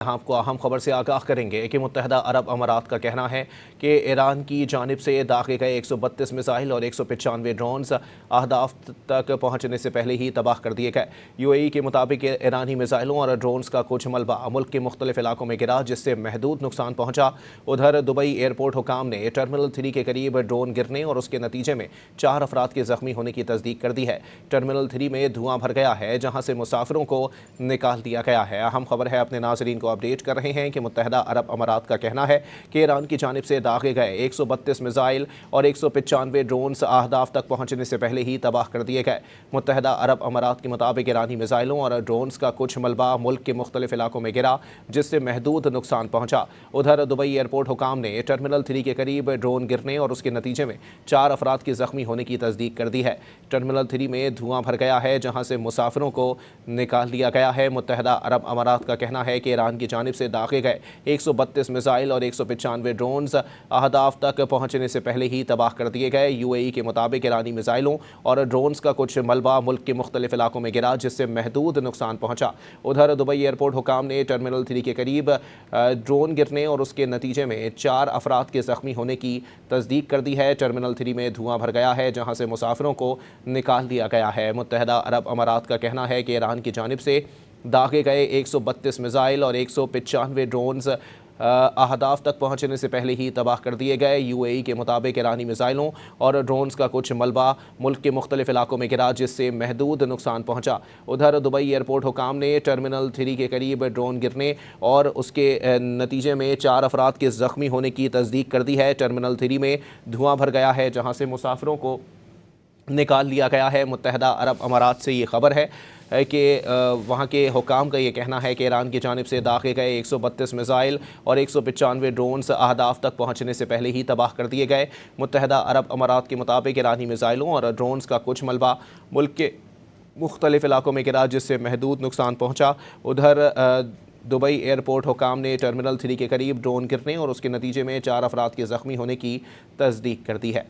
آپ کو اہم خبر سے آگاہ کریں گے کہ متحدہ عرب امارات کا کہنا ہے کہ ایران کی جانب سے داغے گئے 132 میزائل اور 195 ڈرونز اہداف تک پہنچنے سے پہلے ہی تباہ کر دیے گئے۔ یو اے ای کے مطابق ایرانی میزائلوں اور ڈرونز کا کچھ ملبہ ملک کے مختلف علاقوں میں گرا، جس سے محدود نقصان پہنچا۔ ادھر دبئی ایئرپورٹ حکام نے ٹرمینل 3 کے قریب ڈرون گرنے اور اس کے نتیجے میں 4 افراد کے زخمی ہونے کی تصدیق کر دی ہے۔ ٹرمینل 3 میں دھواں بھر گیا ہے، جہاں سے مسافروں کو نکال دیا گیا ہے۔ اہم خبر ہے، اپنے ناظرین کو اپڈیٹ کر رہے ہیں کہ متحدہ عرب امارات کا کہنا ہے کہ ایران کی جانب سے داغے گئے 132 میزائل اور 195 ڈرونز اہداف تک پہنچنے سے پہلے ہی تباہ کر دیے گئے۔ متحدہ عرب امارات کے مطابق ایرانی میزائلوں اور ڈرونز کا کچھ ملبہ ملک کے مختلف علاقوں میں گرا، جس سے محدود نقصان پہنچا۔ ادھر دبئی ایئرپورٹ حکام نے ٹرمینل 3 کے قریب ڈرون گرنے اور اس کے نتیجے میں 4 افراد کے زخمی ہونے کی تصدیق کر دی ہے۔ ٹرمینل 3 میں دھواں بھر گیا ہے، جہاں سے مسافروں کو نکال دیا گیا ہے۔ متحدہ عرب امارات کا کہنا ہے کہ ایران کی جانب سے داغے گئے 132 میزائل اور 195 ڈرونز اہداف تک پہنچنے سے پہلے ہی تباہ کر دیے گئے۔ یو اے ای کے مطابق ایرانی میزائلوں اور ڈرونز کا کچھ ملبہ ملک کے مختلف علاقوں میں گرا، جس سے محدود نقصان پہنچا۔ ادھر دبئی ایئرپورٹ حکام نے ٹرمینل 3 کے قریب ڈرون گرنے اور اس کے نتیجے میں 4 افراد کے زخمی ہونے کی تصدیق کر دی ہے۔ ٹرمینل 3 میں دھواں بھر گیا ہے، جہاں سے مسافروں کو نکال دیا گیا ہے۔ متحدہ عرب امارات کا کہنا ہے کہ ایران کی جانب سے داغے گئے 132 میزائل اور 195 ڈرونز اہداف تک پہنچنے سے پہلے ہی تباہ کر دیے گئے۔ یو اے ای کے مطابق ایرانی میزائلوں اور ڈرونز کا کچھ ملبہ ملک کے مختلف علاقوں میں گرا، جس سے محدود نقصان پہنچا۔ ادھر دبئی ایئرپورٹ حکام نے ٹرمینل 3 کے قریب ڈرون گرنے اور اس کے نتیجے میں 4 افراد کے زخمی ہونے کی تصدیق کر دی ہے۔ ٹرمینل 3 میں دھواں بھر گیا ہے، جہاں سے مسافروں کو نکال لیا گیا ہے۔ متحدہ عرب امارات سے یہ خبر ہے کہ وہاں کے حکام کا یہ کہنا ہے کہ ایران کی جانب سے داغے گئے 132 میزائل اور 195 ڈرونز اہداف تک پہنچنے سے پہلے ہی تباہ کر دیے گئے۔ متحدہ عرب امارات کے مطابق ایرانی میزائلوں اور ڈرونز کا کچھ ملبہ ملک کے مختلف علاقوں میں گرا، جس سے محدود نقصان پہنچا۔ ادھر دبئی ایئرپورٹ حکام نے ٹرمینل 3 کے قریب ڈرون گرنے اور اس کے نتیجے میں 4 افراد کے زخمی ہونے کی تصدیق کر دی ہے۔